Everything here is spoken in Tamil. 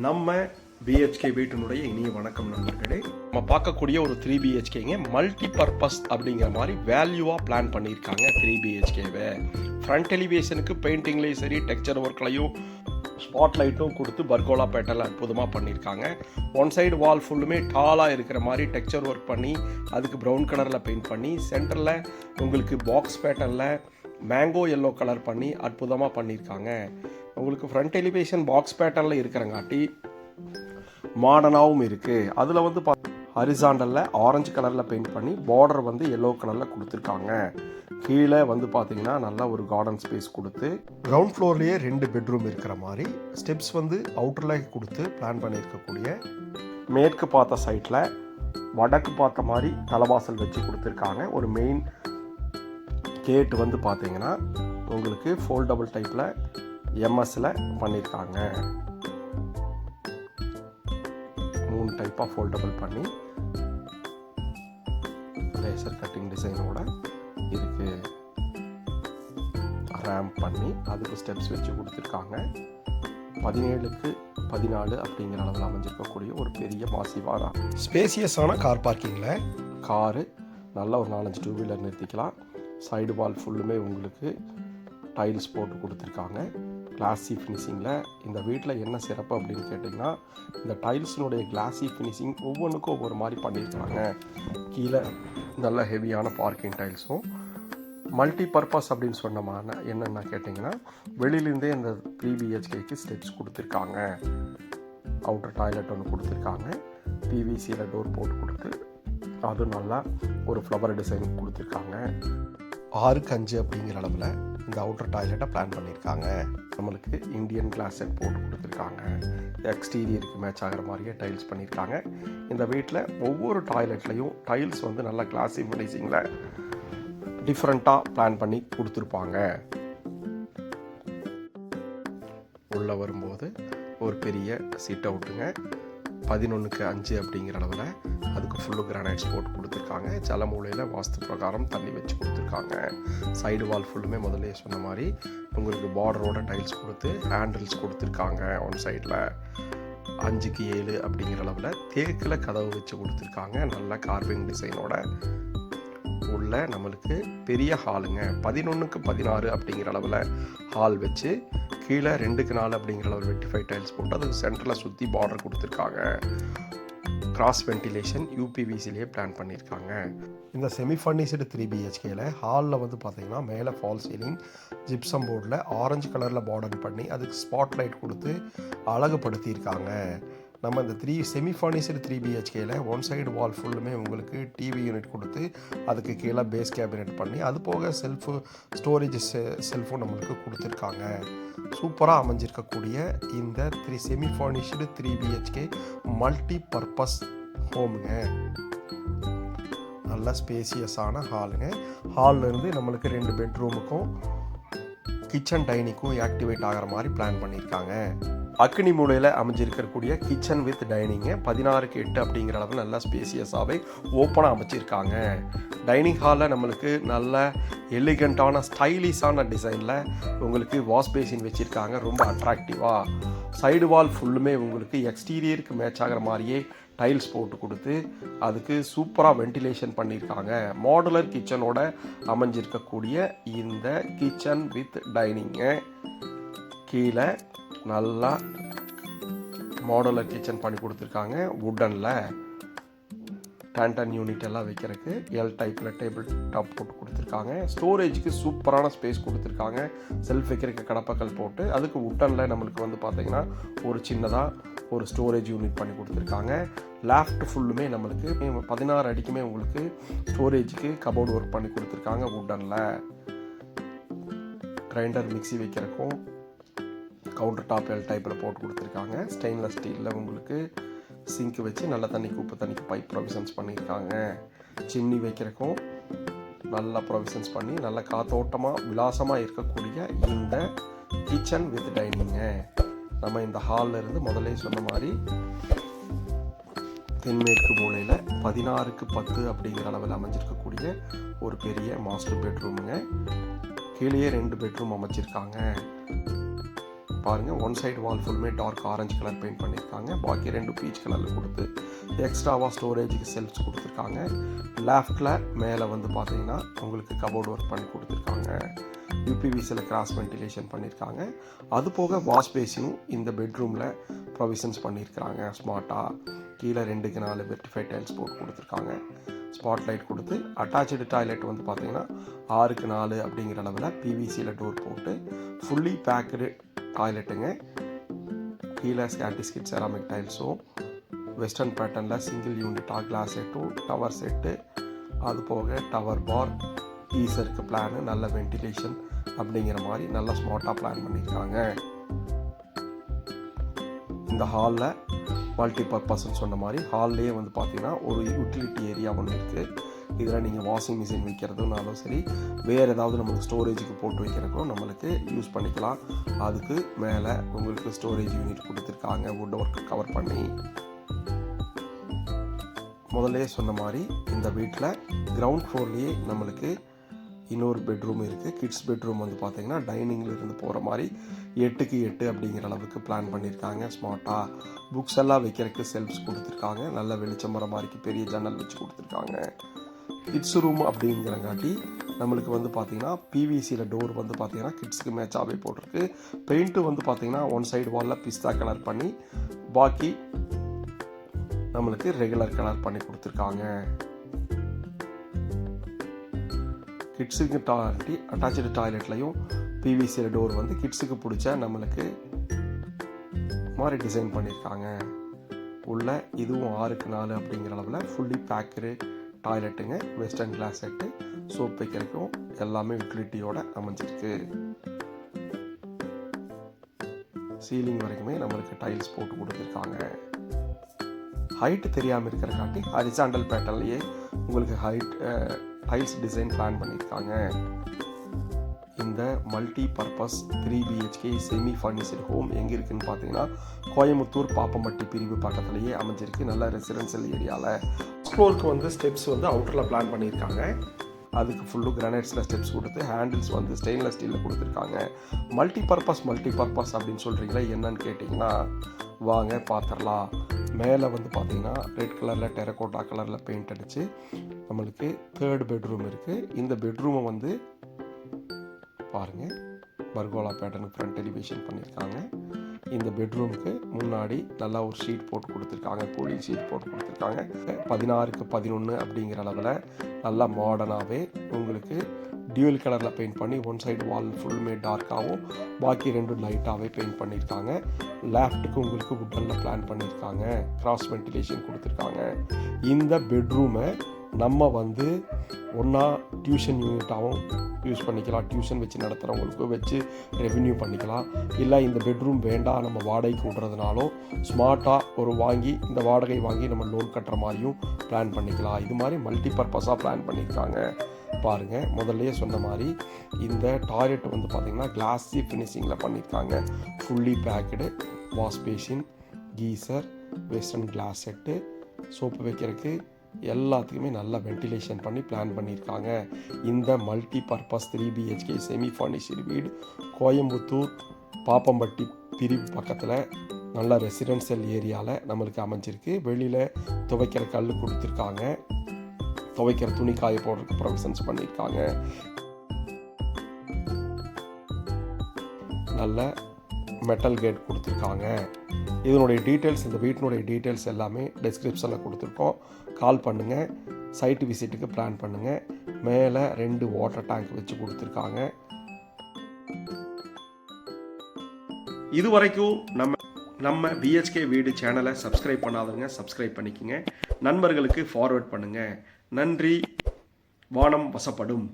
நம்ம பிஹெச்கே வீட்டினுடைய இனிய வணக்கம் நண்பர்களே. நம்ம பார்க்கக்கூடிய ஒரு 3 பிஹெச்கேங்க மல்டி பர்பஸ் அப்படிங்கிற மாதிரி வேல்யூவாக பிளான் பண்ணியிருக்காங்க 3 பிஹெச்கேவை. ஃப்ரண்ட் எலிவேஷனுக்கு பெயிண்டிங்லேயும் சரி டெக்ஸ்சர் ஒர்க்லையும் ஸ்பாட்லைட்டும் கொடுத்து பர்கோலா பேட்டர்ல அற்புதமாக பண்ணியிருக்காங்க. ஒன் சைடு வால் ஃபுல்லுமே டாலாக இருக்கிற மாதிரி டெக்ஸ்சர் ஒர்க் பண்ணி அதுக்கு ப்ரௌன் கலரில் பெயிண்ட் பண்ணி சென்டரில் உங்களுக்கு பாக்ஸ் பேட்டர்னில் மேங்கோ எல்லோ கலர் பண்ணி அற்புதமாக பண்ணியிருக்காங்க. உங்களுக்கு ஃப்ரண்ட் எலிவேஷன் பாக்ஸ் பேட்டர்னில் இருக்கிறங்காட்டி மாடர்னாகவும் இருக்குது. அதில் வந்து ஹரிசாண்டலில் ஆரஞ்சு கலரில் பெயிண்ட் பண்ணி பார்டர் வந்து எல்லோ கலரில் கொடுத்துருக்காங்க. கீழே வந்து பார்த்தீங்கன்னா நல்லா ஒரு கார்டன் ஸ்பேஸ் கொடுத்து கிரவுண்ட் ஃப்ளோர்லேயே 2 பெட்ரூம் இருக்கிற மாதிரி ஸ்டெப்ஸ் வந்து அவுட்டரில் கொடுத்து பிளான் பண்ணியிருக்கக்கூடிய மேற்கு பார்த்த சைட்டில் வடக்கு பார்த்த மாதிரி தலைவாசல் வச்சு கொடுத்துருக்காங்க. ஒரு மெயின் கேட் வந்து பார்த்தீங்கன்னா உங்களுக்கு ஃபோல்டபுள் டைப்பில் எம்எஸ்ல பண்ணியிருக்காங்க. 3 டைப்பாக ஃபோல்டபுள் பண்ணி லேசர் கட்டிங் டிசைனோட இருக்கு. ரேம்ப் பண்ணி அதுக்கு ஸ்டெப்ஸ் வச்சு கொடுத்துருக்காங்க. 17க்கு 14 அப்படிங்கிற அளவில் அமைஞ்சிருக்கக்கூடிய ஒரு பெரிய மாசிவான ஸ்பேசியஸான கார் பார்க்கிங்கில் காரு நல்லா ஒரு 4-5 டூ வீலர் நிறுத்திக்கலாம். சைடு வால் ஃபுல்லுமே உங்களுக்கு டைல்ஸ் போட்டு கொடுத்துருக்காங்க. கிளாஸி ஃபினிஷிங்கில் இந்த வீட்டில் என்ன சிறப்பு அப்படின்னு கேட்டிங்கன்னா இந்த டைல்ஸினுடைய கிளாஸி ஃபினிஷிங் ஒவ்வொன்றுக்கும் ஒவ்வொரு மாதிரி பண்ணியிருக்காங்க. கீழே நல்ல ஹெவியான பார்க்கிங் டைல்ஸும் மல்டி பர்பஸ் அப்படின்னு சொன்னமான என்னென்ன கேட்டிங்கன்னா வெளியிலேருந்தே இந்த 3 பிஹெச்கேக்கு ஸ்டெப்ஸ் கொடுத்துருக்காங்க. அவுட்டர் டாய்லெட் ஒன்று கொடுத்துருக்காங்க. பிவிசியில் டோர் போட்டு கொடுத்து அதுவும் நல்லா ஒரு ஃப்ளவர் டிசைன் கொடுத்துருக்காங்க. 6க்கு 5 அப்படிங்கிற அளவில் இந்த அவுட்டர் டாய்லெட்டை பிளான் பண்ணியிருக்காங்க. நம்மளுக்கு இந்தியன் கிளாஸ் செட் போட்டு கொடுத்துருக்காங்க. எக்ஸ்டீரியருக்கு மேட்ச் ஆகிற மாதிரியே டைல்ஸ் பண்ணியிருக்காங்க. இந்த வீட்டில் ஒவ்வொரு டாய்லெட்லையும் டைல்ஸ் வந்து நல்லா கிளாஸி ஃபினிஷிங்கில் டிஃப்ரெண்ட்டாக பிளான் பண்ணி கொடுத்துருப்பாங்க. உள்ளே வரும்போது ஒரு பெரிய சீட் அவுட்டுங்க. 11க்கு 5 அப்படிங்கிற அளவில் அதுக்கு ஃபுல்லு கிரானைட்ஸ் போட்டு கொடுத்துருக்காங்க. ஜல மூலையில் வாஸ்து பிரகாரம் தண்ணி வச்சு கொடுத்துருக்காங்க. சைடு வால் ஃபுல்லுமே முதல்ல சொன்ன மாதிரி உங்களுக்கு பார்டரோட டைல்ஸ் கொடுத்து ஹேண்டில்ஸ் கொடுத்துருக்காங்க. ஒன் சைடில் 5க்கு 7 அப்படிங்கிற அளவில் தேக்கில் கதவு வச்சு கொடுத்துருக்காங்க. நல்ல கார்விங் டிசைனோட உள்ள நம்மளுக்கு பெரிய ஹாலுங்க. 11க்கு 16 அப்படிங்கிற அளவில் ஹால் வச்சு கீழே 2க்கு 4 அப்படிங்கிற அளவில் வெட்டிஃபை டைல்ஸ் போட்டு அதுக்கு சென்டரில் சுற்றி பார்டர் கொடுத்துருக்காங்க. கிராஸ் வென்டிலேஷன் யூபிவிசிலேயே பிளான் பண்ணியிருக்காங்க. இந்த செமி ஃபர்னிஷ்டு 3 பிஹெச்கேல ஹாலில் வந்து பார்த்தீங்கன்னா மேலே ஃபால் சீலிங் ஜிப்சம் போர்டில் ஆரஞ்சு கலரில் பார்டர் பண்ணி அதுக்கு ஸ்பாட் லைட் கொடுத்து அழகுபடுத்தியிருக்காங்க. நம்ம இந்த செமி ஃபர்னிஷ்டு 3 பிஹெச்கேல ஒன் சைடு வால் ஃபுல்லுமே உங்களுக்கு டிவி யூனிட் கொடுத்து அதுக்கு கீழே பேஸ் கேபினெட் பண்ணி அது போக ஸ்டோரேஜ் செல்ஃபும் நம்மளுக்கு கொடுத்துருக்காங்க. சூப்பராக அமைஞ்சிருக்கக்கூடிய இந்த semi furnished 3 BHK multi purpose ஹோமுங்க. நல்ல ஸ்பேசியஸான ஹாலுங்க. ஹாலில் இருந்து நம்மளுக்கு 2 பெட்ரூமுக்கும் கிச்சன் டைனிங்கும் ஆக்டிவேட் ஆகிற மாதிரி பிளான் பண்ணியிருக்காங்க. அக்னி மூலையில் அமைஞ்சிருக்கக்கூடிய கிச்சன் வித் டைனிங்கு 16க்கு 8 அப்படிங்கிற அளவு நல்லா ஸ்பேசியஸாகவே ஓப்பனாக அமைச்சிருக்காங்க. டைனிங் ஹாலில் நம்மளுக்கு நல்ல எலிகண்ட்டான ஸ்டைலிஷான டிசைனில் உங்களுக்கு வாஷ் பேசின் வச்சுருக்காங்க. ரொம்ப அட்ராக்டிவாக சைடு வால் ஃபுல்லுமே உங்களுக்கு எக்ஸ்டீரியருக்கு மேட்ச் ஆகிற மாதிரியே டைல்ஸ் போட்டு கொடுத்து அதுக்கு சூப்பராக வென்டிலேஷன் பண்ணியிருக்காங்க. மாடுலர் கிச்சனோட அமைஞ்சிருக்கக்கூடிய இந்த கிச்சன் வித் டைனிங்கு கீழே நல்லா மாடுலர் கிச்சன் பண்ணி கொடுத்துருக்காங்க. வுட்டனில் டேண்டன் யூனிட் எல்லாம் வைக்கிறதுக்கு எல் டைப்பில் டேபிள் டாப் போட்டு கொடுத்துருக்காங்க. ஸ்டோரேஜுக்கு சூப்பரான ஸ்பேஸ் கொடுத்துருக்காங்க. செல்ஃப் வைக்கிறதுக்கு கடப்பக்கல் போட்டு அதுக்கு வுட்டனில் நம்மளுக்கு வந்து பார்த்திங்கன்னா ஒரு சின்னதாக ஒரு ஸ்டோரேஜ் யூனிட் பண்ணி கொடுத்துருக்காங்க. லேஃப்ட் ஃபுல்லுமே நம்மளுக்கு 16 அடிக்குமே உங்களுக்கு ஸ்டோரேஜுக்கு கபோர்டு ஒர்க் பண்ணி கொடுத்துருக்காங்க. வுட்டனில் கிரைண்டர் மிக்சி வைக்கிறக்கும் கவுண்டர் டாப் எல் டைப்பில் போட்டு கொடுத்துருக்காங்க. ஸ்டெயின்லெஸ் ஸ்டீலில் உங்களுக்கு சிங்க் வச்சு நல்ல தண்ணிக்கு உப்பு தண்ணிக்கு பைப் ப்ரொவிஷன்ஸ் பண்ணியிருக்காங்க. சிம்னி வைக்கிறக்கும் நல்ல ப்ரொவிஷன்ஸ் பண்ணி நல்ல காத்தோட்டமாக விலாசமாக இருக்கக்கூடிய இந்த கிச்சன் வித் டைனிங்கு நம்ம இந்த ஹாலில் இருந்து முதல்ல சொன்ன மாதிரி தென்மேற்கு மூலையில் 16க்கு 10 அப்படிங்கிற அளவில் அமைஞ்சிருக்கக்கூடிய ஒரு பெரிய மாஸ்டர் பெட்ரூமுங்க. கீழே 2 பெட்ரூம் அமைச்சிருக்காங்க. பாருங்கள், ஒன் சைடு வால் ஃபுல்லுமே டார்க் ஆரஞ்சு கலர் பெயிண்ட் பண்ணியிருக்காங்க. பாக்கி 2 பீச் கலரில் கொடுத்து எக்ஸ்ட்ராவாக ஸ்டோரேஜுக்கு செல்ஃப்ஸ் கொடுத்துருக்காங்க. லெஃப்டில் மேலே வந்து பார்த்தீங்கன்னா உங்களுக்கு கபோர்டு ஒர்க் பண்ணி கொடுத்துருக்காங்க. யூபிவிசியில் கிராஸ் வென்டிலேஷன் பண்ணியிருக்காங்க. அது போக வாஷ் பேசினும் இந்த பெட்ரூமில் ப்ரொவிஷன்ஸ் பண்ணியிருக்கிறாங்க. ஸ்மார்ட்டாக கீழே 2க்கு 4 வெர்டிஃபை டைல்ஸ் போட்டு கொடுத்துருக்காங்க. ஸ்பாட் லைட் கொடுத்து அட்டாச்சு டாய்லெட் வந்து பார்த்தீங்கன்னா 6க்கு 4 அப்படிங்கிற அளவில் பிவிசியில் டோர் போட்டு ஃபுல்லி பேக்கடு டாய்லெட்டுங்க. கீழே ஸ்கேண்டிஸ்கிட் செராமிக் டைல்ஸும் வெஸ்டர்ன் பேட்டர்னில் சிங்கிள் யூனிட்டாக கிளாஸ் செட்டும் டவர் செட்டு, அது போக டவர் பார், ஈசருக்கு பிளானு, நல்ல வென்டிலேஷன் அப்படிங்கிற மாதிரி நல்லா ஸ்மார்ட்டாக பிளான் பண்ணியிருக்காங்க. இந்த ஹாலில் மல்டி பர்பஸ்ன்னு சொன்ன மாதிரி ஹால்லேயே வந்து பார்த்தீங்கன்னா ஒரு யூட்டிலிட்டி ஏரியா ஒன்று இருக்குது. இதில் நீங்கள் வாஷிங் மிஷின் வைக்கிறதுனாலும் சரி, வேறு ஏதாவது நம்மளுக்கு ஸ்டோரேஜுக்கு போட்டு வைக்கிறதுக்கும் நம்மளுக்கு யூஸ் பண்ணிக்கலாம். அதுக்கு மேலே உங்களுக்கு ஸ்டோரேஜ் யூனிட் கொடுத்துருக்காங்க, வுட் ஒர்க் கவர் பண்ணி. முதல்ல சொன்ன மாதிரி இந்த வீட்டில் கிரவுண்ட் ஃப்ளோர்லேயே நம்மளுக்கு இன்னொரு பெட்ரூம் இருக்குது. கிட்ஸ் பெட்ரூம் வந்து பார்த்தீங்கன்னா டைனிங்கில் இருந்து போகிற மாதிரி 8க்கு 8 அப்படிங்கிற அளவுக்கு பிளான் பண்ணியிருக்காங்க. ஸ்மார்ட்டாக புக்ஸ் எல்லாம் வைக்கிறதுக்கு செல்ஃப்ஸ் கொடுத்துருக்காங்க. நல்ல வெளிச்சம் வர மாதிரிக்கு பெரிய ஜன்னல் வச்சு கொடுத்துருக்காங்க. கிட்ஸ் ரூம் அப்படிங்கிறங்காட்டி நம்மளுக்கு வந்து பார்த்தீங்கன்னா பிவிசியில் டோர் வந்து பார்த்தீங்கன்னா கிட்ஸுக்கு மேட்சாகவே போட்டிருக்கு. பெயிண்ட்டு வந்து பார்த்தீங்கன்னா ஒன் சைடு வாலில் பிஸ்தா கலர் பண்ணி பாக்கி நம்மளுக்கு ரெகுலர் கலர் பண்ணி கொடுத்துருக்காங்க. கிட்ஸுக்கு அட்டாச்சு டாய்லெட்லையும் பிவிசியில் டோர் வந்து கிட்ஸுக்கு பிடிச்ச நம்மளுக்கு மாதிரி டிசைன் பண்ணியிருக்காங்க. உள்ள இதுவும் 6க்கு 4 அப்படிங்கிற அளவில் ஃபுல்லி பேக்கரு டாய்லெட்டுங்க. வெஸ்டர்ன் கிளாஸ் செட்டு, சோப் வைக்கிறதுக்கும் எல்லாமே யூட்டிலிட்டியோட அமைஞ்சிருக்கு. சீலிங் வரைக்குமே நம்மளுக்கு டைல்ஸ் போட்டு கொடுத்துருக்காங்க. ஹைட்டு தெரியாமல் இருக்கிறக்காட்டி ஹரிசாண்டல் பேட்டர்ன்லேயே உங்களுக்கு டைல்ஸ் டிசைன் பிளான் பண்ணியிருக்காங்க. இந்த multi purpose 3 BHK semi furniture home எங்கே இருக்குதுன்னு பார்த்தீங்கன்னா கோயம்புத்தூர் பாப்பம்பட்டி பிரிவு பக்கத்துலேயே அமைஞ்சிருக்கு. நல்ல ரெசிடென்ஷியல் ஏரியாவில். ஃப்ளோருக்கு வந்து ஸ்டெப்ஸ் வந்து அவுட்டரில் பிளான் பண்ணியிருக்காங்க. அதுக்கு ஃபுல்லு கிரானைட்ஸில் ஸ்டெப்ஸ் கொடுத்து ஹேண்டில்ஸ் வந்து ஸ்டெயின்லெஸ் ஸ்டீலில் கொடுத்துருக்காங்க. மல்டி பர்பஸ் அப்படின்னு சொல்கிறீங்களா, என்னன்னு கேட்டிங்கன்னா வாங்க பார்த்துடலாம். மேலே வந்து பார்த்தீங்கன்னா ரெட் கலரில் டெரகோட்டா கலரில் பெயிண்ட் அடித்து நம்மளுக்கு 3rd பெட்ரூம் இருக்குது. இந்த பெட்ரூமை வந்து பாருங்கள், பர்கோலா பேட்டர்னுக்கு ஃப்ரண்ட் எலிவேஷன் பண்ணியிருக்காங்க. இந்த பெட்ரூமுக்கு முன்னாடி நல்லா ஒரு ஷீட் போட்டு கொடுத்துருக்காங்க, கூலிங் ஷீட் போட்டு கொடுத்துருக்காங்க. 16க்கு 11 அப்படிங்கிற அளவில் நல்லா மாடர்னாகவே உங்களுக்கு டியூவல் கலரில் பெயிண்ட் பண்ணி ஒன் சைடு வால் ஃபுல்லுமே டார்க்காகவும் பாக்கி 2 லைட்டாகவே பெயிண்ட் பண்ணியிருக்காங்க. லெஃப்ட்டுக்கு உங்களுக்கு வுட்டனில் பிளான் பண்ணியிருக்காங்க. கிராஸ் வென்டிலேஷன் கொடுத்துருக்காங்க. இந்த பெட்ரூமை நம்ம வந்து ஒன்றா டியூஷன் யூனிட்டாகவும் யூஸ் பண்ணிக்கலாம். டியூஷன் வச்சு நடத்துகிறவங்களுக்கு வச்சு ரெவென்யூ பண்ணிக்கலாம். இல்லை இந்த பெட்ரூம் வேண்டாம் நம்ம வாடகைக்கு விட்றதுனாலும் ஸ்மார்ட்டாக இந்த வாடகை வாங்கி நம்ம லோன் கட்டுற மாதிரியும் பிளான் பண்ணிக்கலாம். இது மாதிரி மல்டி பர்பஸாக பிளான் பண்ணியிருக்காங்க. பாருங்கள், முதல்லையே சொன்ன மாதிரி இந்த டாய்லெட் வந்து பார்த்திங்கன்னா கிளாஸி ஃபினிஷிங்கில் பண்ணியிருக்காங்க. Fully packed wash basin, geyser, western class set, soap வைக்கிறதுக்கு எல்லாத்துக்குமே நல்லா வென்டிலேஷன் பண்ணி பிளான் பண்ணியிருக்காங்க. இந்த multi purpose 3 BHK semi furniture வீடு கோயம்புத்தூர் பாப்பம்பட்டி பிரிவு பக்கத்தில் நல்ல ரெசிடென்ஷியல் ஏரியாவில் நம்மளுக்கு அமைஞ்சிருக்கு. வெளியில் துவைக்கிற கல் கொடுத்துருக்காங்க. துவைக்கிற துணி காய போடுறதுக்கு ப்ரொவிஷன்ஸ் பண்ணியிருக்காங்க. நல்ல மெட்டல் கேட் கொடுத்துருக்காங்க. இதனுடைய டீட்டெயில்ஸ், இந்த வீட்டினுடைய டீட்டெயில்ஸ் எல்லாமே டிஸ்கிரிப்ஷனில் கொடுத்துருக்கோம். கால் பண்ணுங்கள், சைட்டு விசிட்டுக்கு பிளான் பண்ணுங்கள். மேலே 2 வாட்டர் டேங்க் வச்சு கொடுத்துருக்காங்க. இது வரைக்கும் நம்ம BHK வீடு சேனலை சப்ஸ்கிரைப் பண்ணாதவங்க சப்ஸ்கிரைப் பண்ணிக்கோங்க. நண்பர்களுக்கு ஃபார்வர்ட் பண்ணுங்கள். நன்றி. வானம் வசப்படும்.